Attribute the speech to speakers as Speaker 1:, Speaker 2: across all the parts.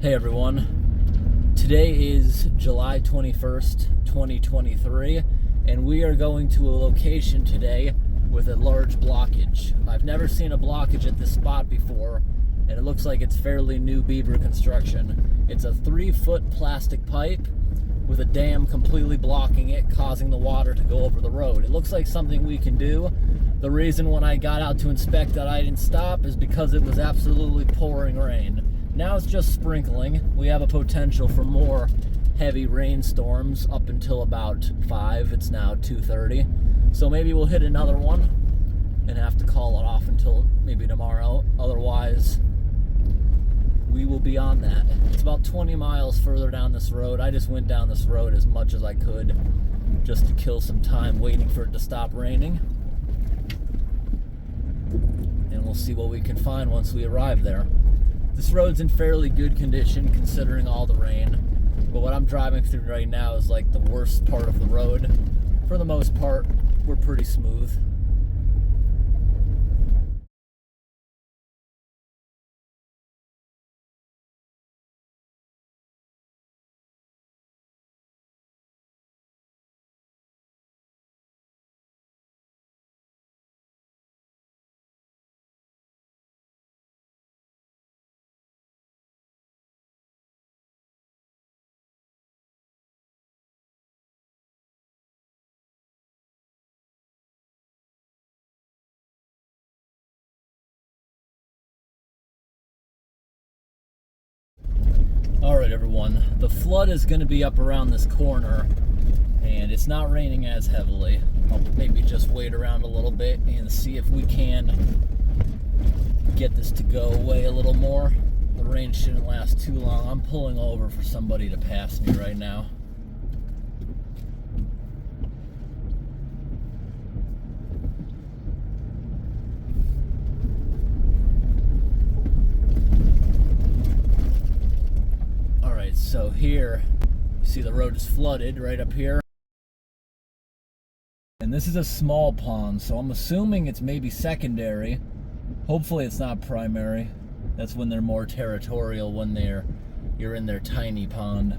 Speaker 1: Hey everyone, today is July 21st, 2023, and we are going to a location today with a large blockage. I've never seen a blockage at this spot before, and it looks like it's fairly new beaver construction. It's a 3-foot plastic pipe with a dam completely blocking it, causing the water to go over the road. It looks like something we can do. The reason when I got out to inspect that I didn't stop is because it was absolutely pouring rain. Now it's just sprinkling. We have a potential for more heavy rainstorms up until about 5. It's now 2:30. So maybe we'll hit another one and have to call it off until maybe tomorrow. Otherwise, we will be on that. It's about 20 miles further down this road. I just went down this road as much as I could just to kill some time waiting for it to stop raining. And we'll see what we can find once we arrive there. This road's in fairly good condition considering all the rain, but what I'm driving through right now is like the worst part of the road. For the most part, we're pretty smooth. Alright everyone, the flood is going to be up around this corner, and it's not raining as heavily. I'll maybe just wait around a little bit and see if we can get this to go away a little more. The rain shouldn't last too long. I'm pulling over for somebody to pass me right now. So here, you see the road is flooded right up here. And this is a small pond, so I'm assuming it's maybe secondary. Hopefully it's not primary. That's when they're more territorial, when you're in their tiny pond.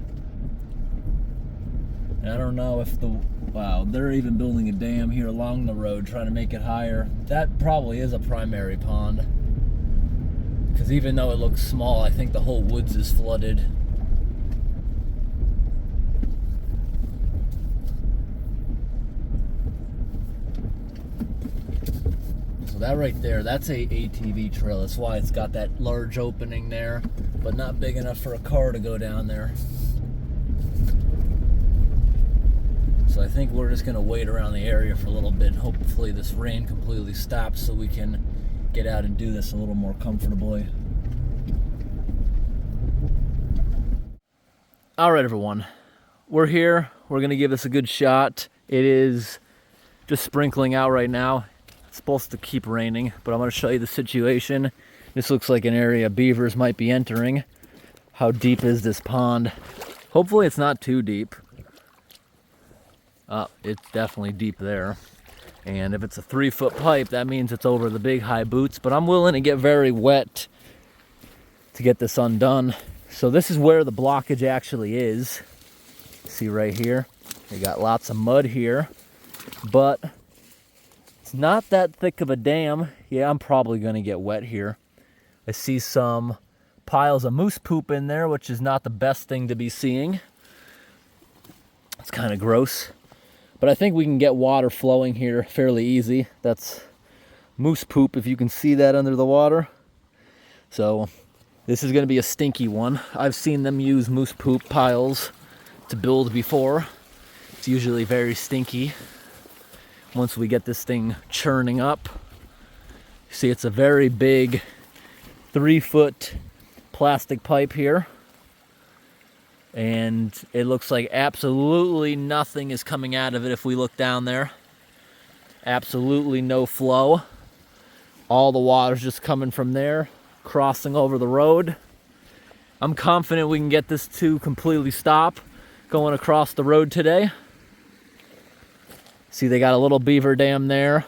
Speaker 1: And I don't know if wow, they're even building a dam here along the road, trying to make it higher. That probably is a primary pond. Because even though it looks small, I think the whole woods is flooded. That right there, that's a ATV trail. That's why it's got that large opening there, but not big enough for a car to go down there. So I think we're just gonna wait around the area for a little bit. Hopefully this rain completely stops so we can get out and do this a little more comfortably. All right, everyone, we're here. We're gonna give this a good shot. It is just sprinkling out right now. It's supposed to keep raining, but I'm going to show you the situation. This looks like an area beavers might be entering. How deep is this pond? Hopefully it's not too deep. It's definitely deep there. And if it's a 3-foot pipe, that means it's over the big high boots, but I'm willing to get very wet to get this undone. So this is where the blockage actually is. See right here? We got lots of mud here, but not that thick of a dam. Yeah, I'm probably going to get wet here. I see some piles of moose poop in there, which is not the best thing to be seeing. It's kind of gross. But I think we can get water flowing here fairly easy. That's moose poop, if you can see that under the water. So this is going to be a stinky one. I've seen them use moose poop piles to build before. It's usually very stinky. Once we get this thing churning up. See, it's a very big 3-foot plastic pipe here. And it looks like absolutely nothing is coming out of it if we look down there. Absolutely no flow. All the water's just coming from there, crossing over the road. I'm confident we can get this to completely stop going across the road today. See, they got a little beaver dam there,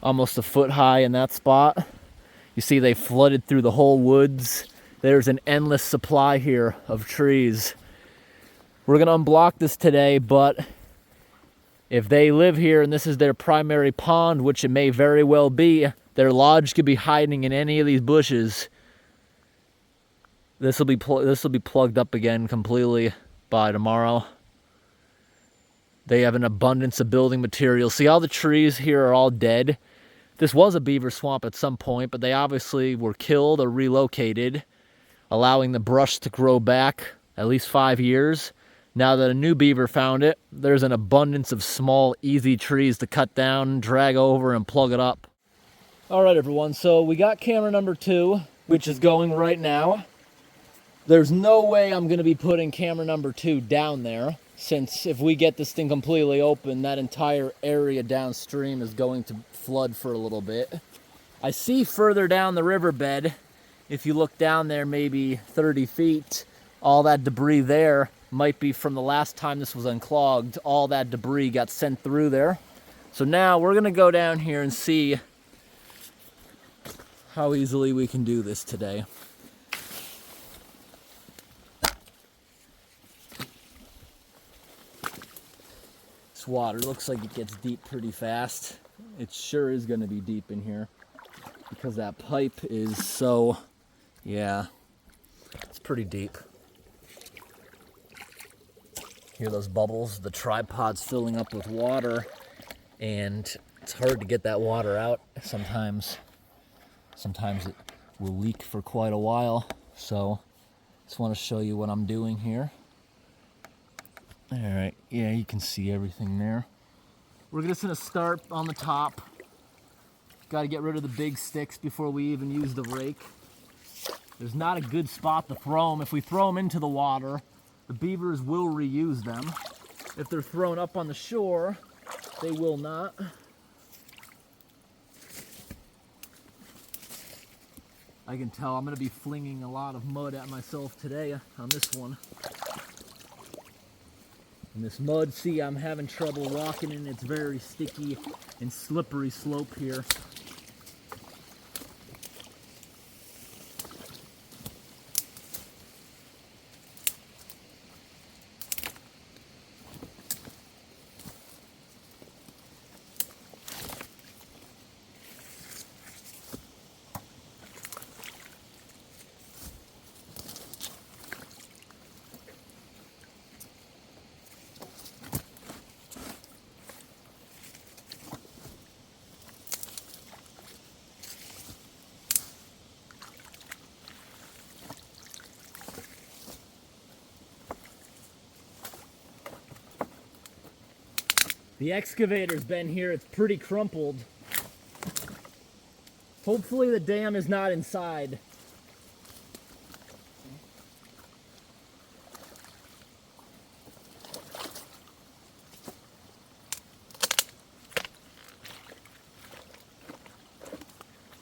Speaker 1: almost a foot high in that spot. You see they flooded through the whole woods there's an endless supply here of trees. We're gonna unblock this today, but if they live here and this is their primary pond, which it may very well be, their lodge could be hiding in any of these bushes. This will be plugged up again completely by tomorrow. They have an abundance of building materials. See, all the trees here are all dead. This was a beaver swamp at some point, but they obviously were killed or relocated, allowing the brush to grow back at least 5 years. Now that a new beaver found it, there's an abundance of small, easy trees to cut down, drag over, and plug it up. All right, everyone, so we got camera number 2, which is going right now. There's no way I'm gonna be putting camera number 2 down there, since if we get this thing completely open, that entire area downstream is going to flood for a little bit. I see further down the riverbed, if you look down there maybe 30 feet, all that debris there might be from the last time this was unclogged. All that debris got sent through there. So now we're gonna go down here and see how easily we can do this today. This water looks like it gets deep pretty fast. It sure is gonna be deep in here because that pipe is so, yeah, it's pretty deep. Hear those bubbles? The tripod's filling up with water, and it's hard to get that water out. Sometimes it will leak for quite a while. So just want to show you what I'm doing here. All right, yeah, you can see everything there. We're just gonna start on the top. Got to get rid of the big sticks before we even use the rake. There's not a good spot to throw them. If we throw them into the water, the beavers will reuse them. If they're thrown up on the shore, they will not. I can tell I'm going to be flinging a lot of mud at myself today on this one. And this mud, see, I'm having trouble walking in. It's very sticky and slippery slope here. The excavator's been here, it's pretty crumpled. Hopefully the dam is not inside.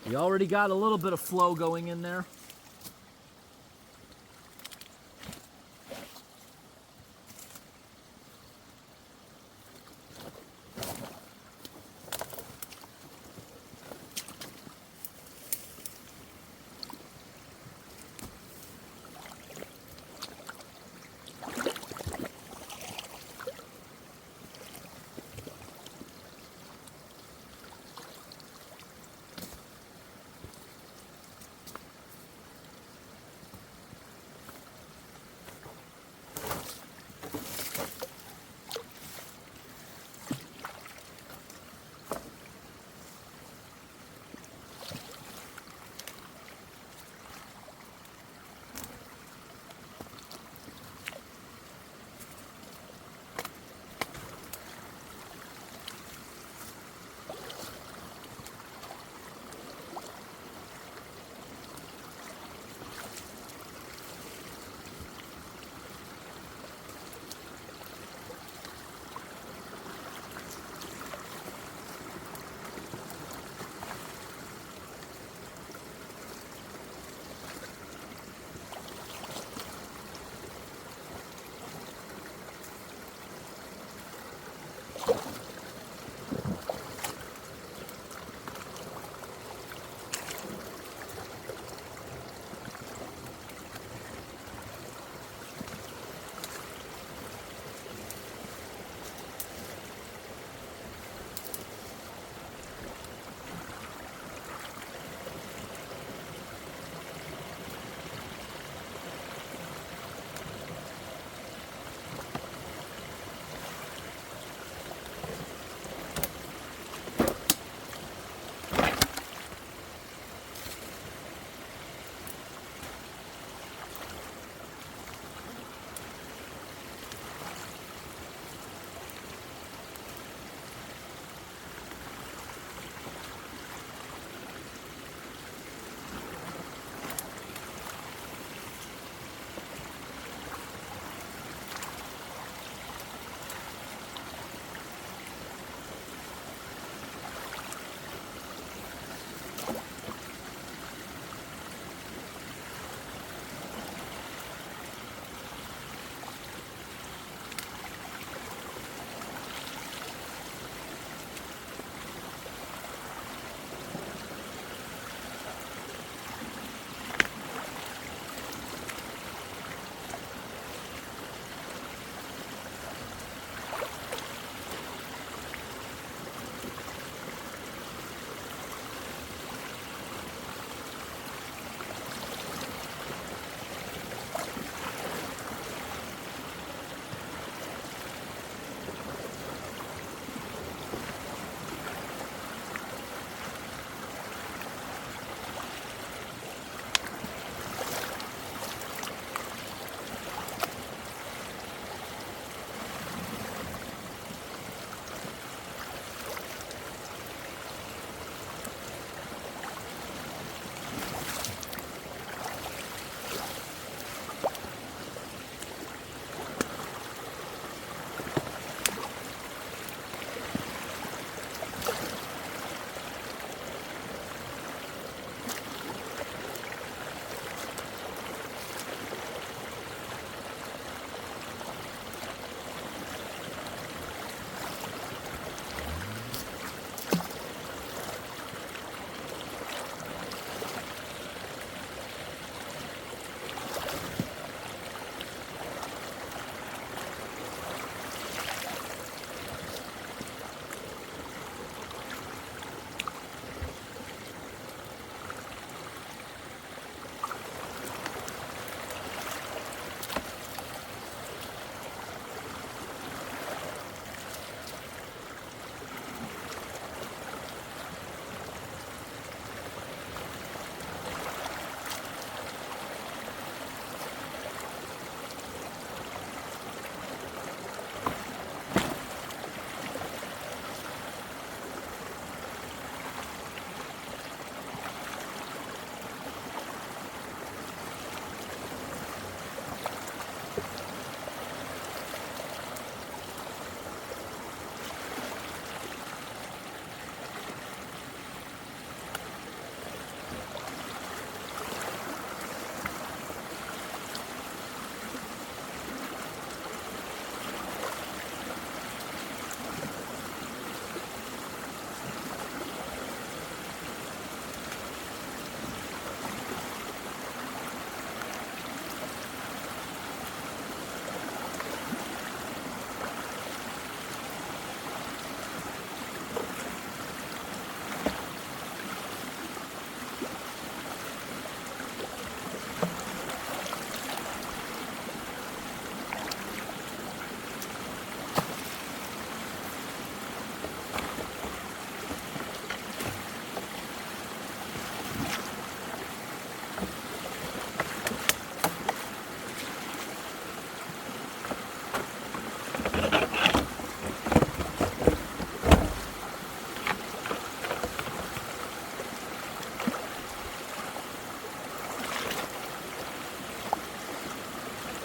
Speaker 1: We already got a little bit of flow going in there.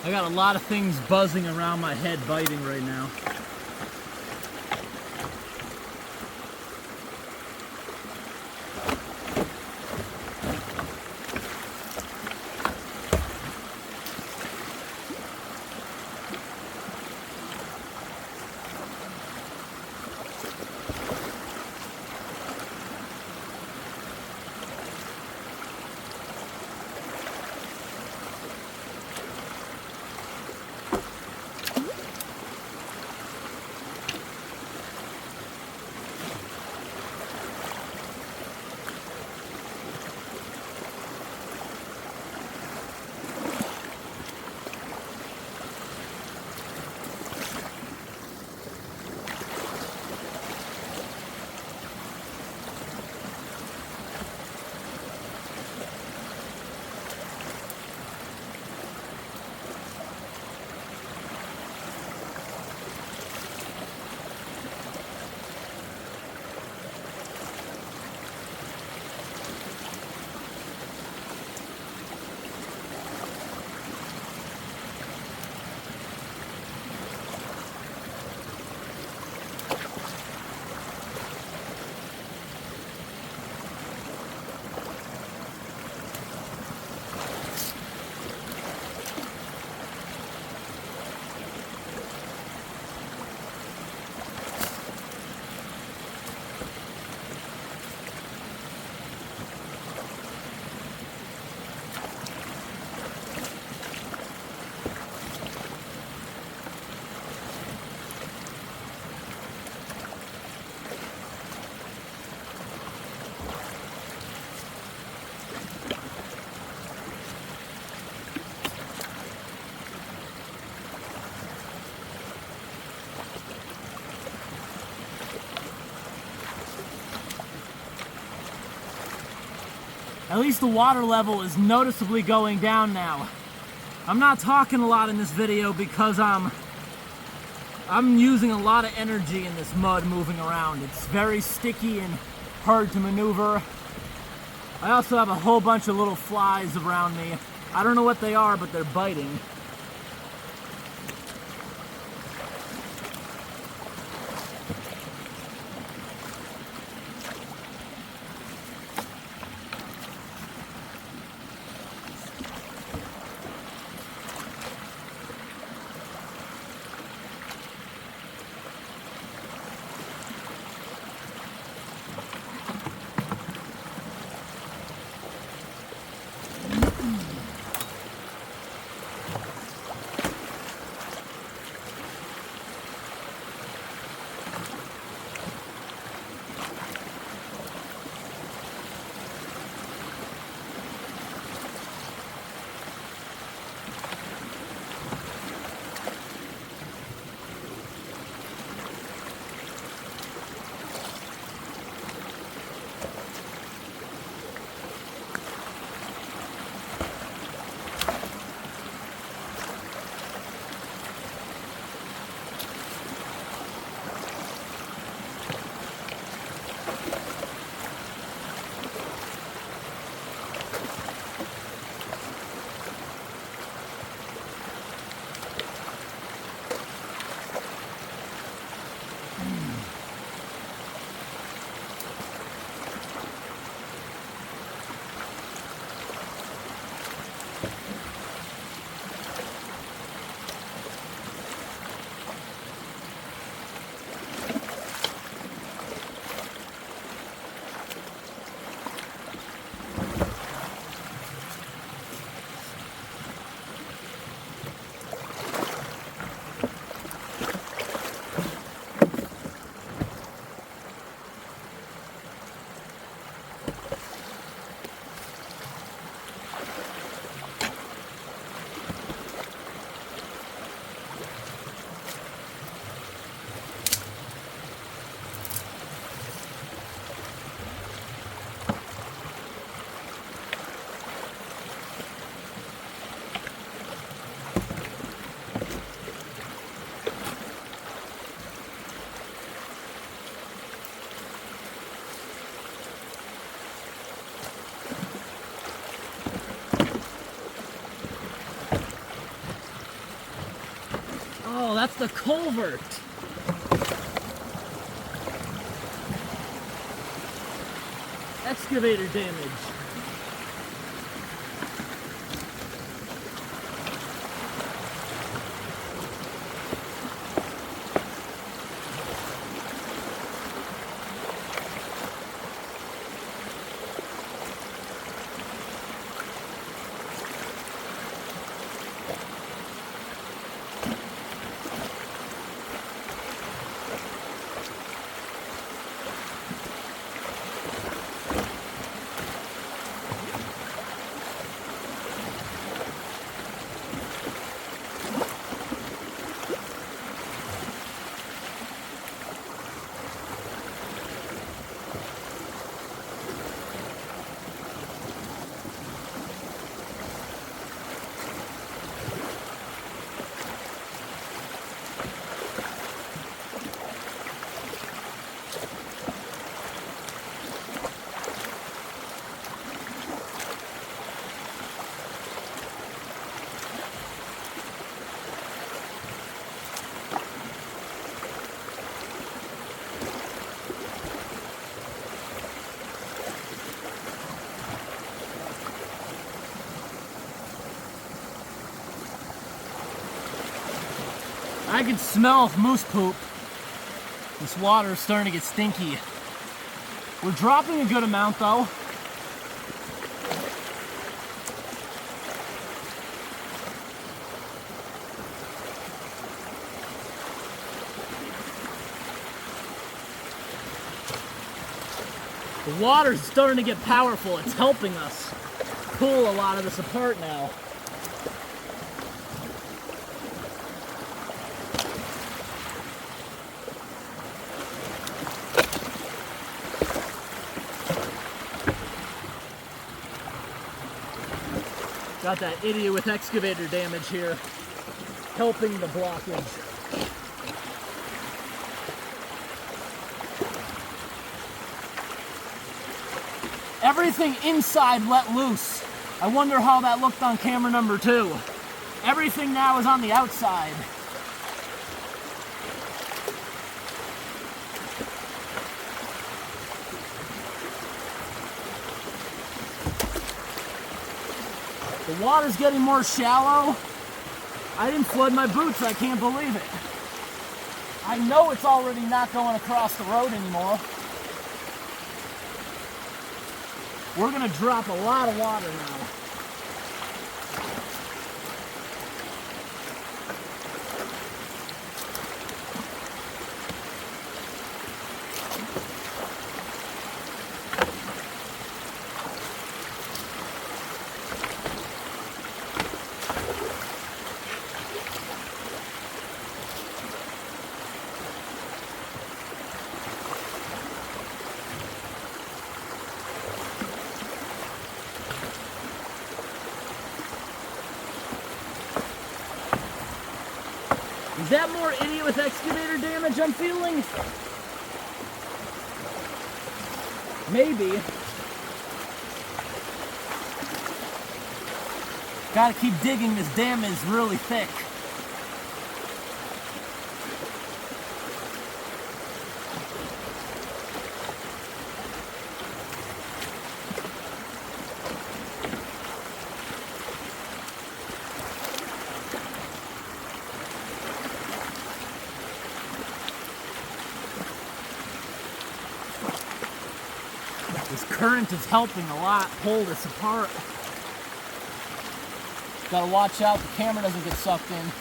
Speaker 1: I got a lot of things buzzing around my head biting right now. At least the water level is noticeably going down now. I'm not talking a lot in this video because I'm using a lot of energy in this mud moving around. It's very sticky and hard to maneuver. I also have a whole bunch of little flies around me. I don't know what they are, but they're biting. Oh, that's the culvert. Excavator damage. I can smell moose poop. This water is starting to get stinky. We're dropping a good amount though. The water's starting to get powerful. It's helping us pull a lot of this apart now. Got that idiot with excavator damage here, helping the blockage. Everything inside let loose. I wonder how that looked on camera number 2. Everything now is on the outside. The water's getting more shallow. I didn't flood my boots, I can't believe it. I know it's already not going across the road anymore. We're gonna drop a lot of water now. Is that more idiot with excavator damage I'm feeling? Maybe. Gotta keep digging, this dam is really thick. This current is helping a lot pull this apart. Gotta watch out the camera doesn't get sucked in.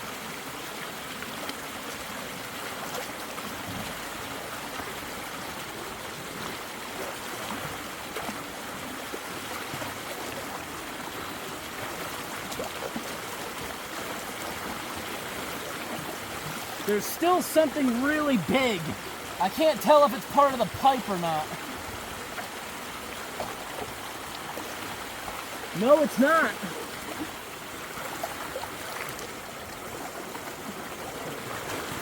Speaker 1: There's still something really big. I can't tell if it's part of the pipe or not. No, it's not.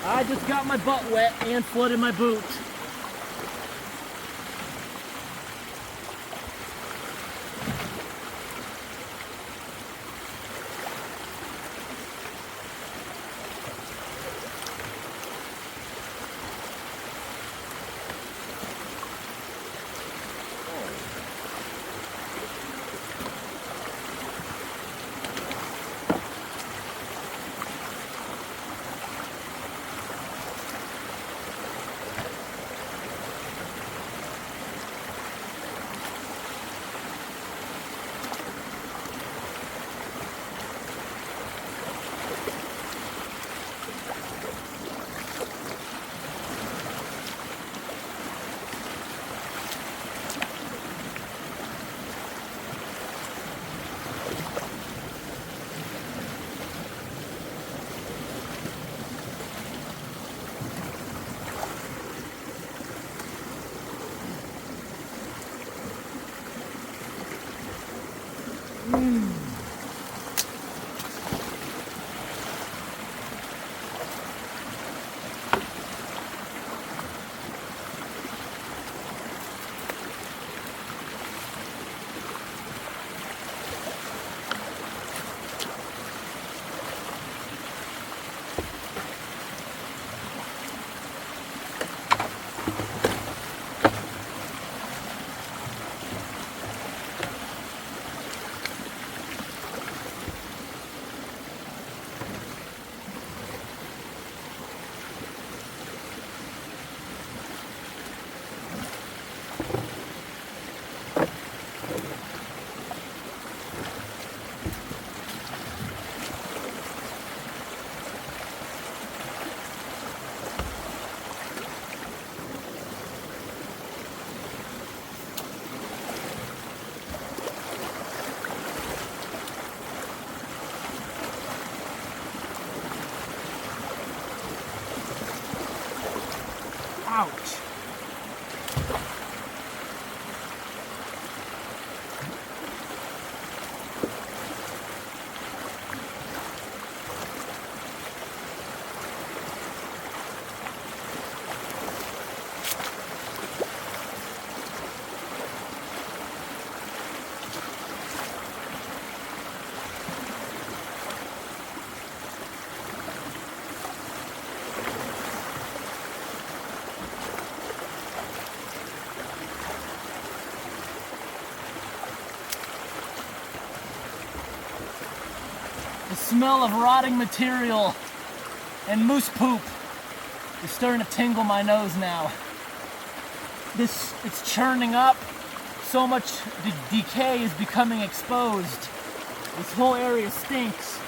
Speaker 1: I just got my butt wet and flooded my boot. Ouch. The smell of rotting material and moose poop is starting to tingle my nose now. It's churning up. So much decay is becoming exposed. This whole area stinks.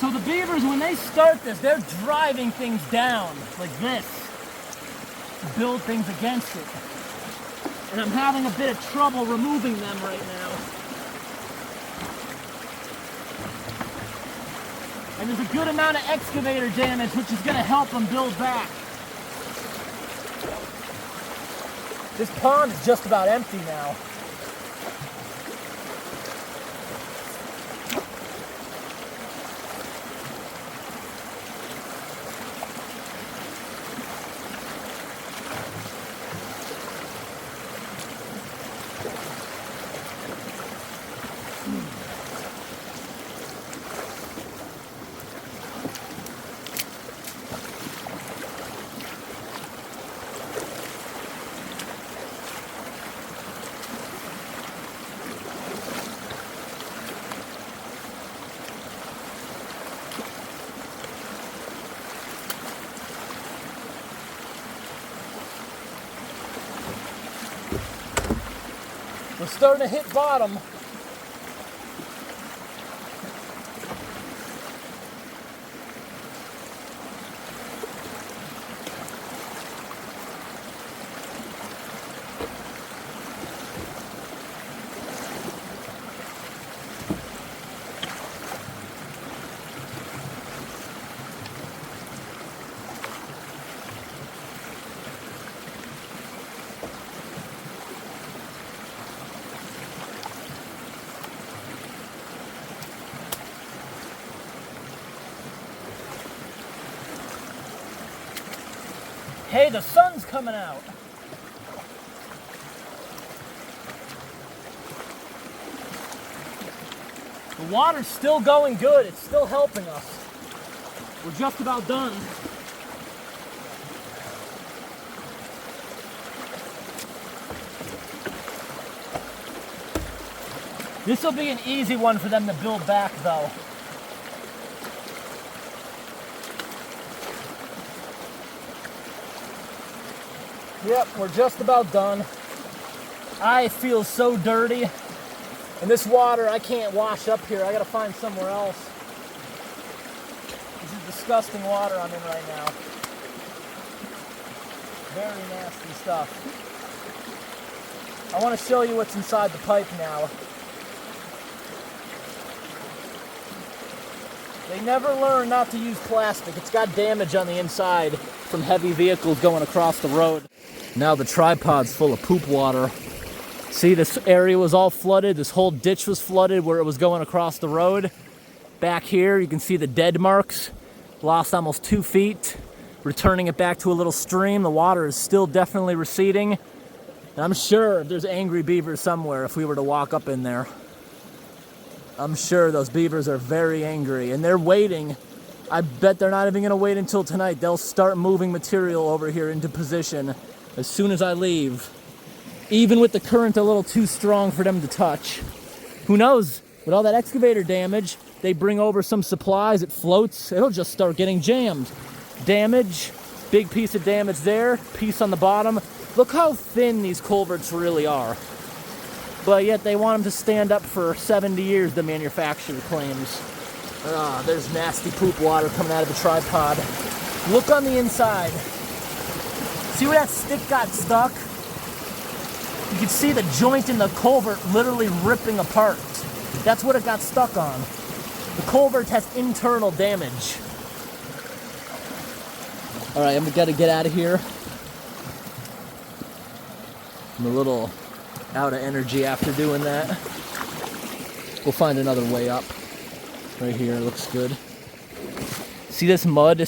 Speaker 1: So the beavers, when they start this, they're driving things down like this to build things against it. And I'm having a bit of trouble removing them right now. And there's a good amount of excavator damage, which is going to help them build back. This pond is just about empty now. We're starting to hit bottom. Hey, the sun's coming out. The water's still going good. It's still helping us. We're just about done. This will be an easy one for them to build back, though. Yep, we're just about done. I feel so dirty. And this water, I can't wash up here. I gotta find somewhere else. This is disgusting water I'm in right now. Very nasty stuff. I want to show you what's inside the pipe now. They never learn not to use plastic. It's got damage on the inside from heavy vehicles going across the road. Now the tripod's full of poop water. See, this area was all flooded. This whole ditch was flooded where it was going across the road. Back here, you can see the dead marks. Lost almost 2 feet. Returning it back to a little stream. The water is still definitely receding. And I'm sure there's angry beavers somewhere if we were to walk up in there. I'm sure those beavers are very angry, and they're waiting. I bet they're not even going to wait until tonight. They'll start moving material over here into position as soon as I leave. Even with the current a little too strong for them to touch. Who knows? With all that excavator damage, they bring over some supplies, it floats, it'll just start getting jammed. Damage, big piece of damage there, piece on the bottom. Look how thin these culverts really are. But yet they want them to stand up for 70 years, the manufacturer claims. There's nasty poop water coming out of the tripod. Look on the inside. See where that stick got stuck? You can see the joint in the culvert literally ripping apart. That's what it got stuck on. The culvert has internal damage. All right, I'm gonna get out of here. I'm a little out of energy after doing that. We'll find another way up. Right here, looks good. See this mud?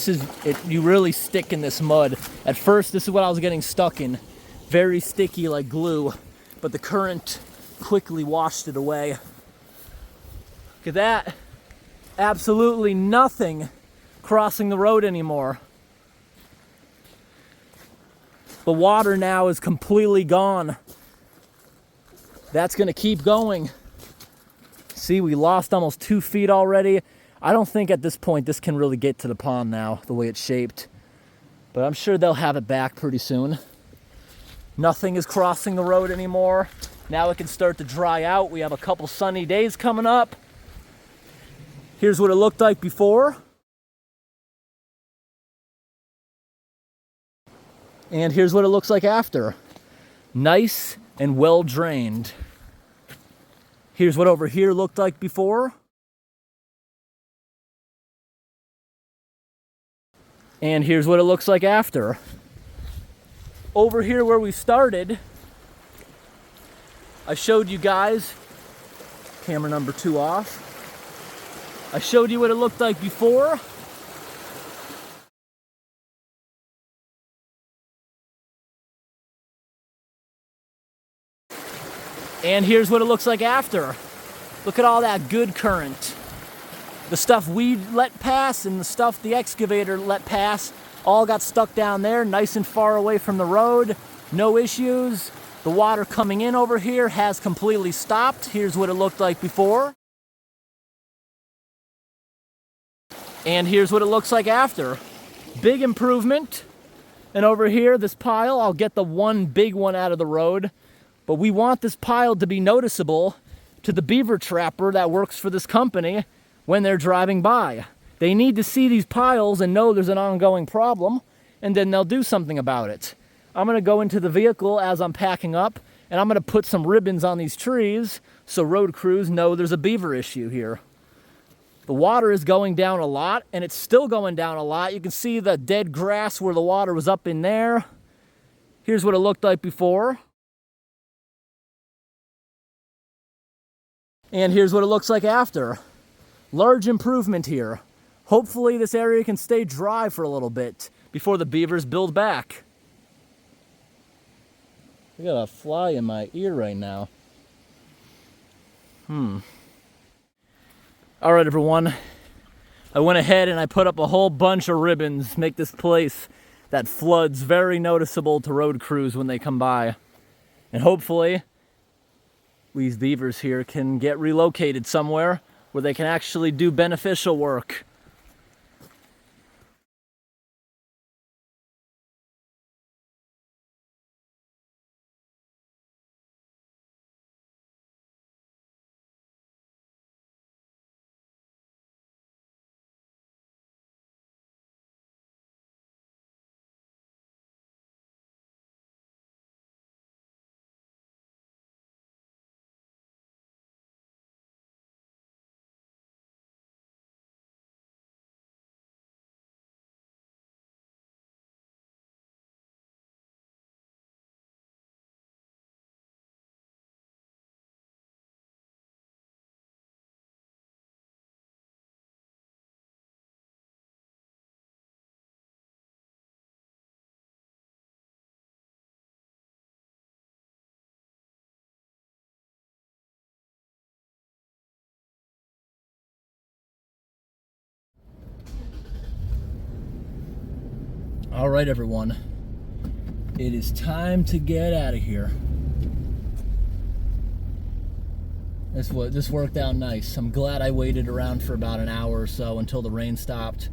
Speaker 1: You really stick in this mud. At first, this is what I was getting stuck in. Very sticky like glue, but the current quickly washed it away. Look at that. Absolutely nothing crossing the road anymore. The water now is completely gone. That's gonna keep going. See, we lost almost 2 feet already. I don't think at this point this can really get to the pond now, the way it's shaped. But I'm sure they'll have it back pretty soon. Nothing is crossing the road anymore. Now it can start to dry out. We have a couple sunny days coming up. Here's what it looked like before. And here's what it looks like after. Nice and well drained. Here's what over here looked like before. And here's what it looks like after. Over here where we started, I showed you guys, camera number 2 off. I showed you what it looked like before. And here's what it looks like after. Look at all that good current. The stuff we let pass and the stuff the excavator let pass all got stuck down there, nice and far away from the road. No issues. The water coming in over here has completely stopped. Here's what it looked like before. And here's what it looks like after. Big improvement. And over here, this pile, I'll get the one big one out of the road. But we want this pile to be noticeable to the beaver trapper that works for this company when they're driving by. They need to see these piles and know there's an ongoing problem, and then they'll do something about it. I'm gonna go into the vehicle as I'm packing up, and I'm gonna put some ribbons on these trees so road crews know there's a beaver issue here. The water is going down a lot, and it's still going down a lot. You can see the dead grass where the water was up in there. Here's what it looked like before. And here's what it looks like after. Large improvement here. Hopefully this area can stay dry for a little bit before the beavers build back. I got a fly in my ear right now. Alright everyone, I went ahead and I put up a whole bunch of ribbons, make this place that floods very noticeable to road crews when they come by. And hopefully, these beavers here can get relocated somewhere where they can actually do beneficial work. All right, everyone. It is time to get out of here. This worked out nice. I'm glad I waited around for about an hour or so until the rain stopped.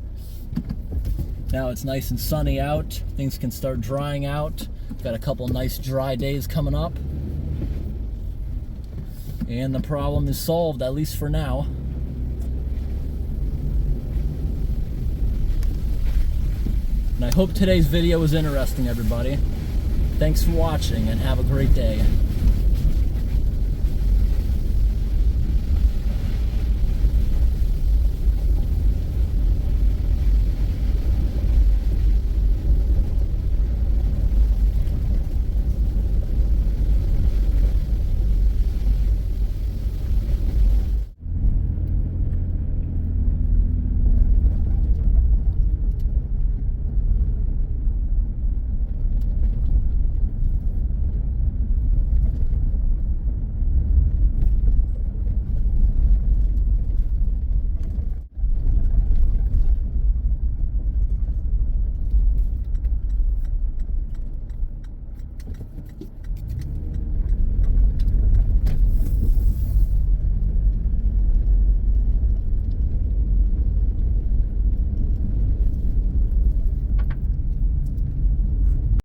Speaker 1: Now it's nice and sunny out. Things can start drying out. Got a couple nice dry days coming up. And the problem is solved, at least for now. And I hope today's video was interesting, everybody. Thanks for watching and have a great day.